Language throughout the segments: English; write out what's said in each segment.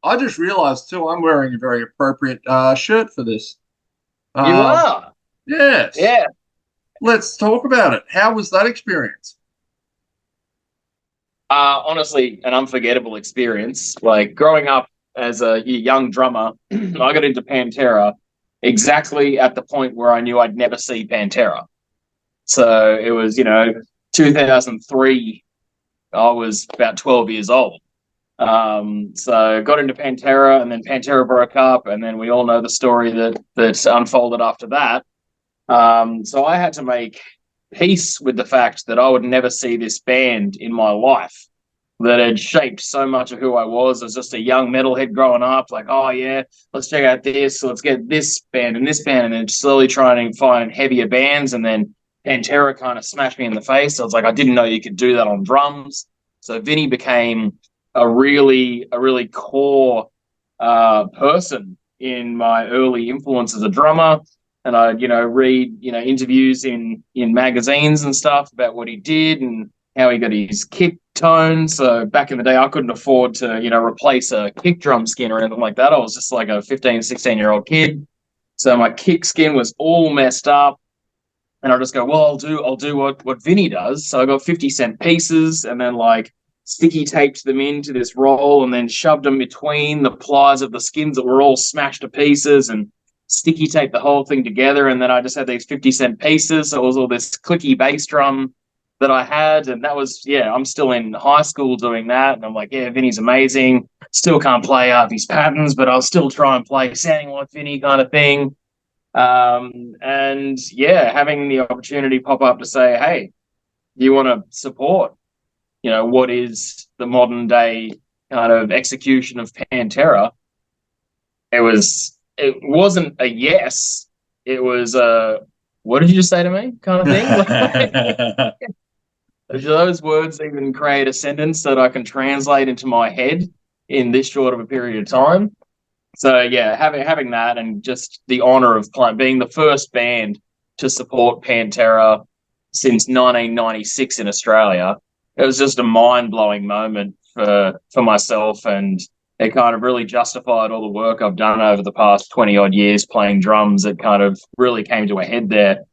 I just realised too, I'm wearing a very appropriate shirt for this. You Um, are. yes. Yeah. Let's talk about it. How was that experience? Honestly, an unforgettable experience. Like growing up as a young drummer, I got into Pantera exactly at the point where I knew I'd never see Pantera. So it was, 2003. I was about 12 years old. So got into Pantera, and then Pantera broke up, and then we all know the story that unfolded after that. So I had to make peace with the fact that I would never see this band in my life that had shaped so much of who I was as just a young metalhead growing up. Like, oh yeah, let's check out this, let's get this band and this band, and then slowly trying to find heavier bands. And then Pantera kind of smashed me in the face. I was like, I didn't know you could do that on drums. So Vinny became a really core person in my early influence as a drummer. And I'd, read, interviews in magazines and stuff about what he did and how he got his kick tone. So back in the day, I couldn't afford to, replace a kick drum skin or anything like that. I was just like a 15, 16-year-old kid. So my kick skin was all messed up. And I just go, well, I'll do what Vinny does. So I got 50-cent pieces and then like sticky taped them into this roll and then shoved them between the pliers of the skins that were all smashed to pieces and sticky taped the whole thing together. And then I just had these 50-cent pieces. So it was all this clicky bass drum that I had. And that was, I'm still in high school doing that. And I'm like, yeah, Vinny's amazing. Still can't play his patterns, but I'll still try and play sounding like Vinny kind of thing. And having the opportunity pop up to say, hey, you want to support, what is the modern day kind of execution of Pantera? It wasn't a yes. It was a, what did you just say to me kind of thing? Do those words even create a sentence that I can translate into my head in this short of a period of time? So having that and just the honor of being the first band to support Pantera since 1996 in Australia, it was just a mind-blowing moment for myself, and it kind of really justified all the work I've done over the past 20-odd years playing drums. It kind of really came to a head there.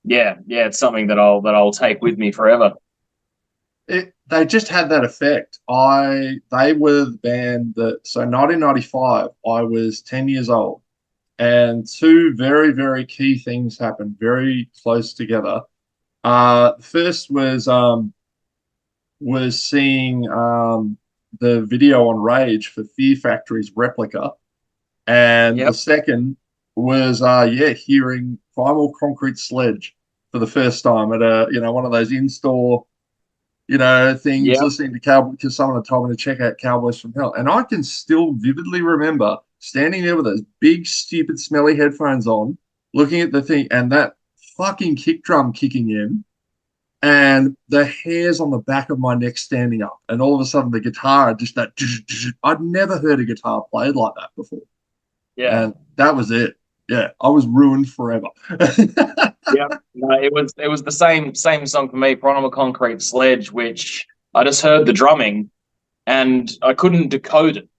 It's something that I'll take with me forever. They just had that effect. They were the band that, so 1995, I was 10 years old, and two very, very key things happened very close together. First was seeing the video on Rage for Fear Factory's Replica, and the second was hearing Primal Concrete Sledge for the first time at one of those in-store things, listening to Cowboy, because someone had told me to check out Cowboys from Hell. And I can still vividly remember standing there with those big, stupid, smelly headphones on, looking at the thing, and that fucking kick drum kicking in, and the hairs on the back of my neck standing up. And all of a sudden, the guitar, just that, I'd never heard a guitar played like that before. Yeah. And that was it. Yeah, I was ruined forever. No, it was the same song for me, Primal Concrete Sledge, which I just heard the drumming and I couldn't decode it.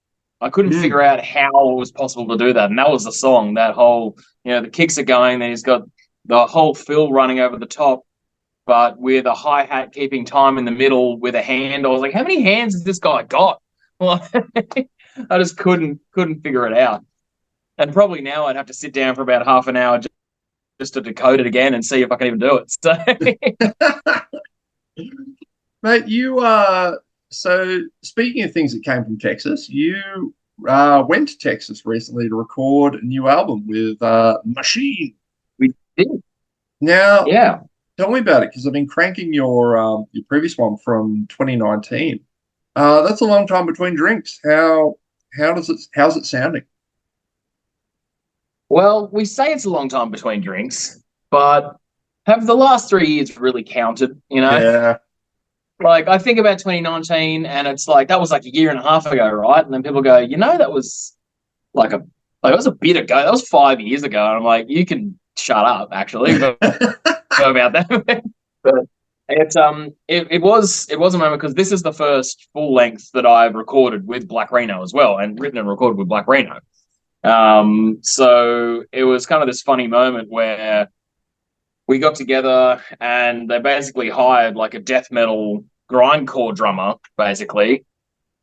I couldn't figure out how it was possible to do that. And that was the song, that whole, the kicks are going, then he's got the whole fill running over the top, but with a hi-hat keeping time in the middle with a hand. I was like, how many hands has this guy got? Well, I just couldn't figure it out. And probably now I'd have to sit down for about half an hour just to decode it again and see if I can even do it. So, mate, so speaking of things that came from Texas, you went to Texas recently to record a new album with Machine. We did. Now, tell me about it, because I've been cranking your previous one from 2019. That's a long time between drinks. How's it sounding? Well, we say it's a long time between drinks, but have the last 3 years really counted, Yeah. Like, I think about 2019 and it's like, that was like a year and a half ago, right? And then people go, that was it was a bit ago. That was 5 years ago. And I'm like, you can shut up, actually, about that. But It was a moment because this is the first full length that I've recorded with Black RHENO as well, and written and recorded with Black RHENO. So it was kind of this funny moment where we got together and they basically hired like a death metal grindcore drummer, basically,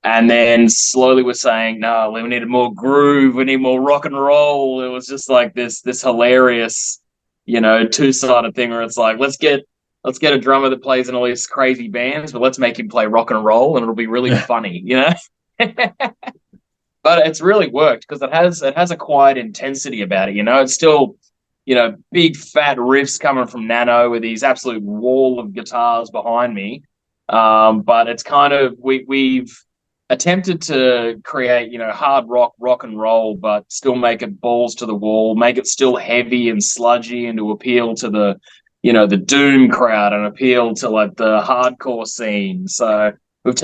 and then slowly were saying, no, we needed more groove, we need more rock and roll. It was just like this hilarious, two-sided thing where it's like, let's get a drummer that plays in all these crazy bands, but let's make him play rock and roll and it'll be really funny, But it's really worked because it has a quiet intensity about it, It's still, big fat riffs coming from Nano with these absolute wall of guitars behind me. But it's kind of we've attempted to create, hard rock and roll, but still make it balls to the wall, make it still heavy and sludgy, and to appeal to the, the doom crowd and appeal to like the hardcore scene. So we've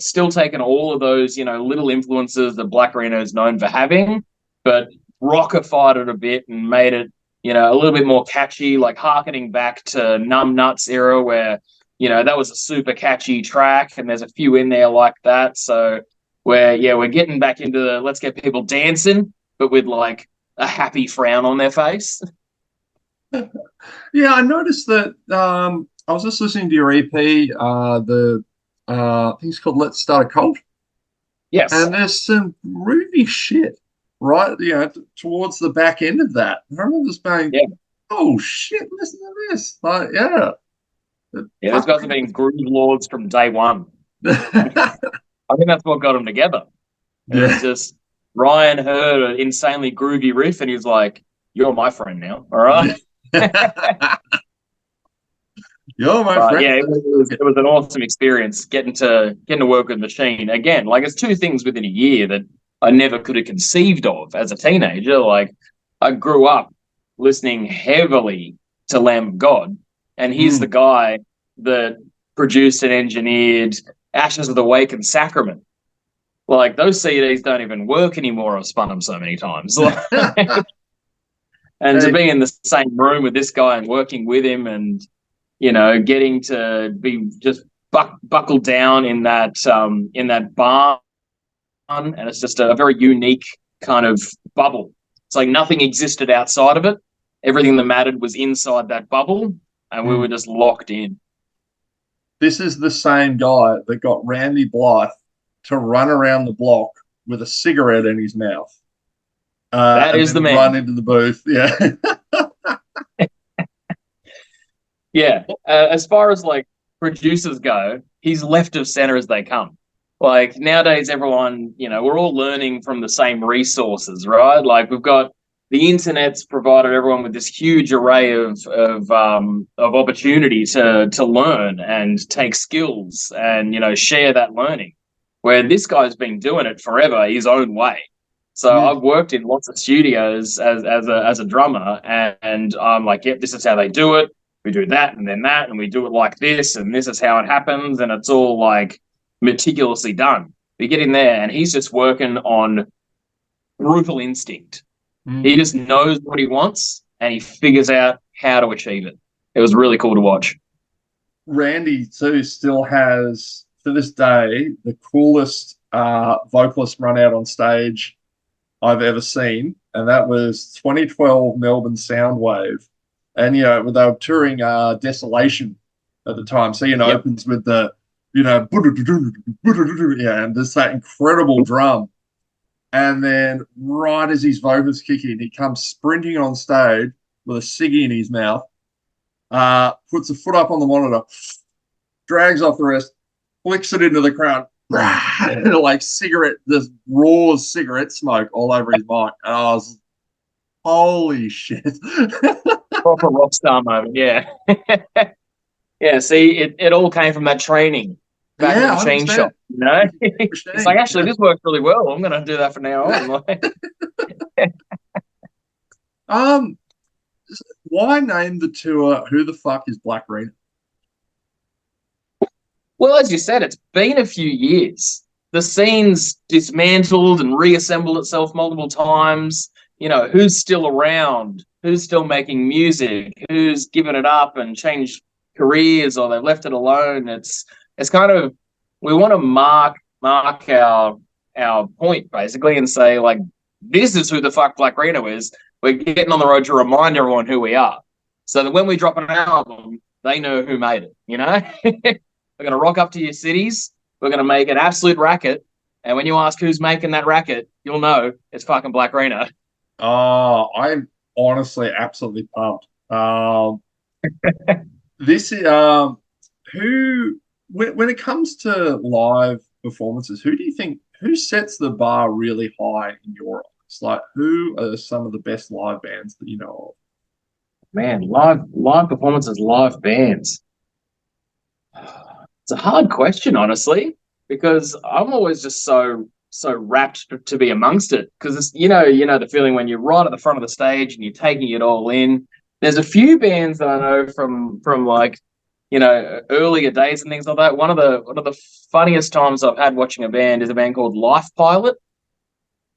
still taken all of those, little influences that Black RHENO is known for having, but rockified it a bit and made it, a little bit more catchy, like harkening back to Numb Nuts era where, that was a super catchy track, and there's a few in there like that. So we're getting back into the let's get people dancing, but with like a happy frown on their face. Yeah, I noticed that. I was just listening to your EP. I think it's called "Let's Start a Cult." Yes, and there's some groovy shit, right? Towards the back end of that. I remember just being, oh shit, listen to this. Like, yeah. Yeah, those guys have been groove lords from day one. I think that's what got them together. It was just Ryan heard an insanely groovy riff and he was like, you're my friend now, all right? You're my friend. Yeah, it was an awesome experience getting to work with Machine. Again, like it's two things within a year that I never could have conceived of as a teenager. Like I grew up listening heavily to Lamb of God, and he's the guy that produced and engineered Ashes of the Wake and Sacrament. Like those CDs don't even work anymore. I've spun them so many times. And to be in the same room with this guy and working with him and, getting to be just buckled down in that barn, and it's just a very unique kind of bubble. It's like nothing existed outside of it. Everything that mattered was inside that bubble, and we were just locked in. This is the same guy that got Randy Blythe to run around the block with a cigarette in his mouth. That is the man. Run into the booth, yeah. Yeah. As far as like producers go, he's left of center as they come. Like nowadays, everyone, we're all learning from the same resources, right? Like we've got the internet's provided everyone with this huge array of opportunity to learn and take skills and share that learning. Where this guy's been doing it forever his own way. So I've worked in lots of studios as a drummer, and I'm like, yep, this is how they do it. We do that and then that, and we do it like this, and this is how it happens, and it's all like meticulously done. We get in there, and he's just working on brutal instinct. He just knows what he wants, and he figures out how to achieve it. It was really cool to watch. Randy, too, still has, to this day, the coolest vocalist run out on stage I've ever seen, and that was 2012 Melbourne Soundwave. And, they were touring Desolation at the time. So, opens with the, and there's that incredible drum. And then right as his vocals kick in, he comes sprinting on stage with a ciggy in his mouth, puts a foot up on the monitor, drags off the rest, flicks it into the crowd, like cigarette, this raw cigarette smoke all over his mic. And I was, holy shit. Proper rock star moment, yeah. Yeah, see, it all came from that training back in the machine shop, It's like, actually, this works really well. I'm going to do that from now on. Why name the tour Who the Fuck is Black RHENO? Well, as you said, it's been a few years. The scene's dismantled and reassembled itself multiple times. Who's still around? Who's still making music? Who's given it up and changed careers or they've left it alone. It's kind of, we want to mark our point basically and say, like, this is who the fuck Black RHENO is. We're getting on the road to remind everyone who we are, so that when we drop an album, they know who made it. You know, we're gonna rock up to your cities. We're gonna make an absolute racket, and when you ask who's making that racket, you'll know it's fucking Black RHENO. Oh, I'm honestly absolutely pumped. This is who when it comes to live performances, who do you think who sets the bar really high in your eyes? Like, who are some of the best live bands that you know of? Man, live performances, live bands. It's a hard question, honestly, because I'm always just so rapt to be amongst it. Because it's you know the feeling when you're right at the front of the stage and you're taking it all in. There's a few bands that I know from like, earlier days and things like that. One of the funniest times I've had watching a band is a band called Life Pilot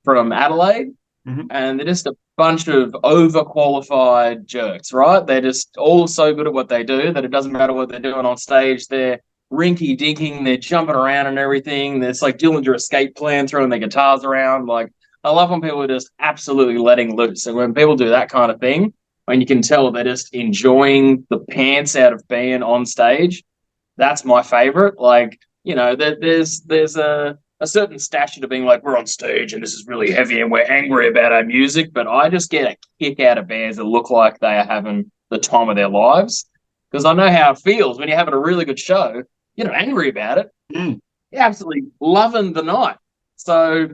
from Adelaide. Mm-hmm. And they're just a bunch of overqualified jerks, right? They're just all so good at what they do that it doesn't matter what they're doing on stage. They're rinky-dinking, they're jumping around and everything. It's like Dillinger Escape Plan, throwing their guitars around. Like, I love when people are just absolutely letting loose. And when people do that kind of thing, when you can tell they're just enjoying the pants out of being on stage, that's my favorite. Like, there's a certain stature to being like, we're on stage and this is really heavy and we're angry about our music, but I just get a kick out of bands that look like they are having the time of their lives, because I know how it feels when you're having a really good show. You're not angry about it. You're absolutely loving the night. So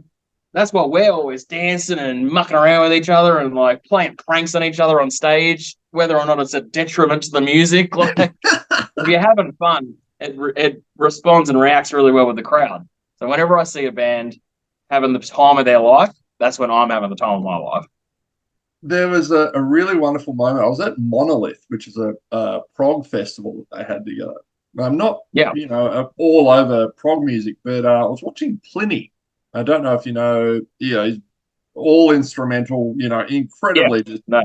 that's why we're always dancing and mucking around with each other and like playing pranks on each other on stage, whether or not it's a detriment to the music. Like, if you're having fun, it responds and reacts really well with the crowd. So whenever I see a band having the time of their life, that's when I'm having the time of my life. There was a really wonderful moment. I was at Monolith, which is a prog festival that they had together. I'm not, all over prog music, but I was watching Pliny. I don't know if he's all instrumental, incredibly. Yeah, no.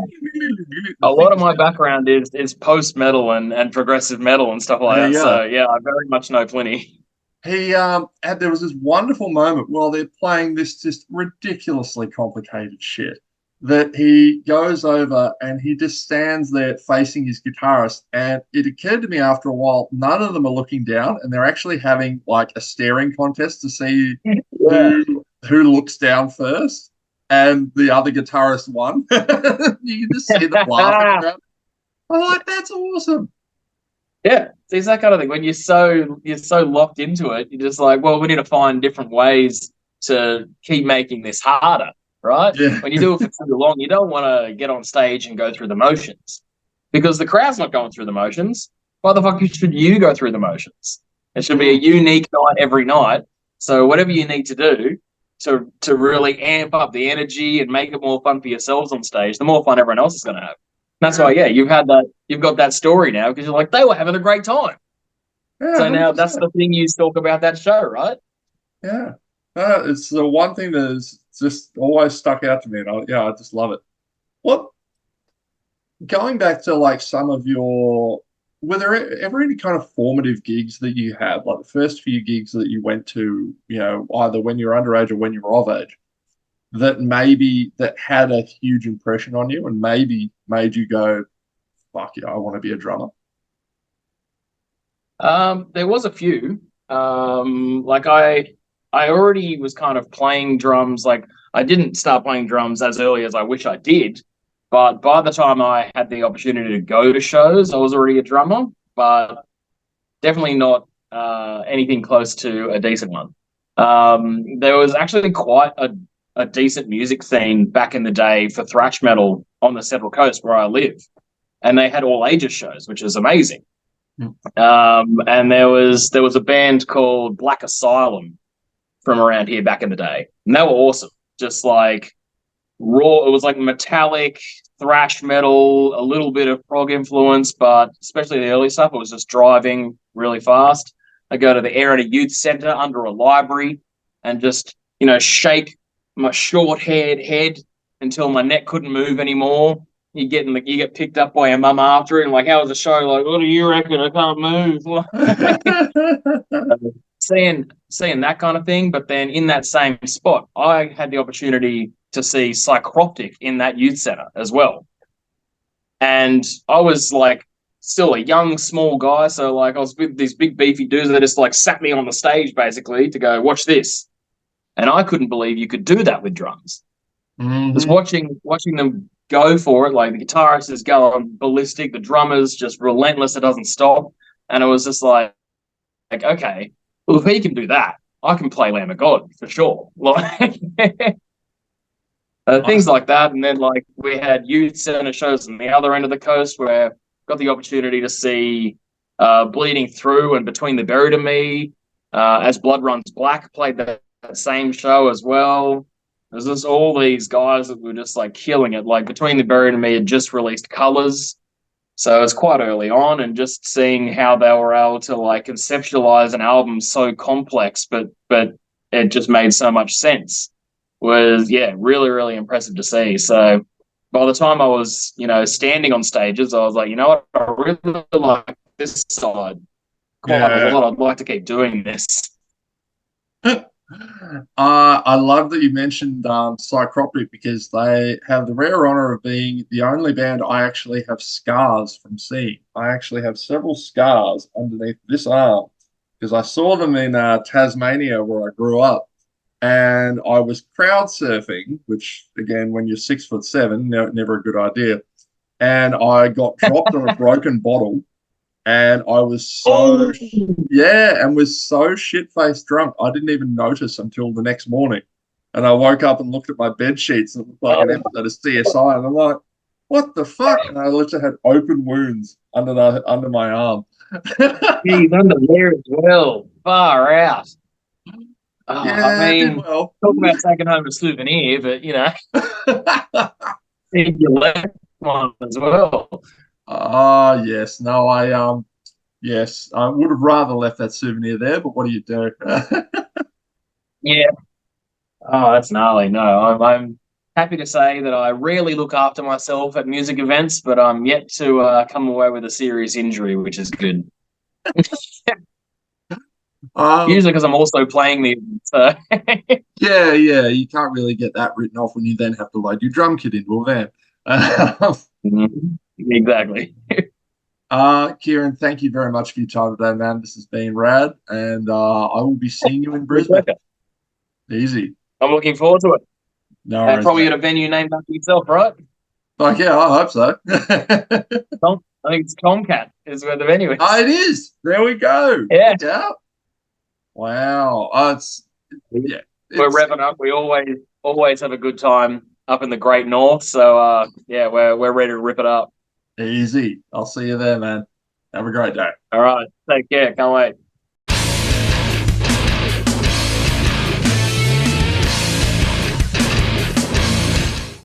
A lot of my background is post metal and progressive metal and stuff like that. Yeah. So yeah, I very much know Pliny. There was this wonderful moment while they're playing this just ridiculously complicated shit that he goes over and he just stands there facing his guitarist. And it occurred to me after a while, none of them are looking down and they're actually having like a staring contest to see who looks down first. And the other guitarist won. You can just see them laughing about it. I'm like, that's awesome. Yeah, it's that kind of thing. When you're so locked into it, you're just like, well, we need to find different ways to keep making this harder, right? Yeah. When you do it for too long, you don't want to get on stage and go through the motions, because the crowd's not going through the motions. Why the fuck should you go through the motions? It should be a unique night every night. So whatever you need to do to really amp up the energy and make it more fun for yourselves on stage, the more fun everyone else is going to have. That's why, you've got that story now, because you're like, they were having a great time. Yeah, so now 100%. That's the thing you talk about that show, right? Yeah. It's the one thing that is just always stuck out to me. And I just love it. Going back to like some of were there ever any kind of formative gigs that you had, like the first few gigs that you went to, either when you were underage or when you were of age, that had a huge impression on you and maybe made you go, fuck yeah, I want to be a drummer? There was a few. Like I already was kind of playing drums. Like, I didn't start playing drums as early as I wish I did, but by the time I had the opportunity to go to shows, I was already a drummer, but definitely not anything close to a decent one. There was actually quite a decent music scene back in the day for thrash metal on the Central Coast where I live, and they had all ages shows, which is amazing. And there was a band called Black Asylum from around here back in the day, and they were awesome. Just like raw, it was like metallic thrash metal, a little bit of prog influence, but especially the early stuff, it was just driving really fast. I go to the Erina Youth Centre under a library and just shake my short-haired head until my neck couldn't move anymore, you get picked up by your mum after it, and like, how was the show? Like, what do you reckon? I can't move. Seeing that kind of thing, but then in that same spot, I had the opportunity to see Psychroptic in that youth centre as well, and I was like still a young, small guy, so like I was with these big beefy dudes that just like sat me on the stage basically to go watch this, and I couldn't believe you could do that with drums. Just watching them go for it, like the guitarist is going ballistic, the drummer's just relentless, it doesn't stop, and it was just like okay, well, if he can do that, I can play Lamb of God for sure. Like things like that, and then like we had youth centre shows on the other end of the coast where I got the opportunity to see Bleeding Through and Between the Buried and Me, As Blood Runs Black played that same show as well. There's just all these guys that were just like killing it. Like Between the Buried and Me had just released Colours, so it's quite early on, and just seeing how they were able to like conceptualize an album so complex, but it just made so much sense was really, really impressive to see. So by the time I was, standing on stages, I was like, you know what, I really like this side quite a lot. I'd like to keep doing this. I love that you mentioned Psychroptic, because they have the rare honor of being the only band I actually have scars from seeing. I actually have several scars underneath this arm because I saw them in Tasmania where I grew up, and I was crowd surfing, which again, when you're 6'7", never a good idea. And I got dropped on a broken bottle. And I was was so shit-faced drunk, I didn't even notice until the next morning. And I woke up and looked at my bed sheets and it looked like an episode of CSI. And I'm like, what the fuck? And I literally had open wounds under my arm. He's under there as well. Far out. I mean, talk about taking home a souvenir, but, you left one as well. Yes. No, yes, I would have rather left that souvenir there, but what do you do? Yeah. Oh, that's gnarly. No, I'm happy to say that I rarely look after myself at music events, but I'm yet to come away with a serious injury, which is good. Usually because I'm also playing the so. Yeah, you can't really get that written off when you then have to load your drum kit into a van. Exactly. Kieran, thank you very much for your time today, man. This has been rad, and I will be seeing you in Brisbane. Easy. I'm looking forward to it. No, and probably at a venue named after yourself, right? Like, yeah, I hope so. I think it's Tomcat is where the venue is. Oh, it is. There we go. Yeah. Wow. We're revving up. We always have a good time up in the Great North. So we're ready to rip it up. Easy. I'll see you there, man. Have a great day. All right. Take care. Can't wait.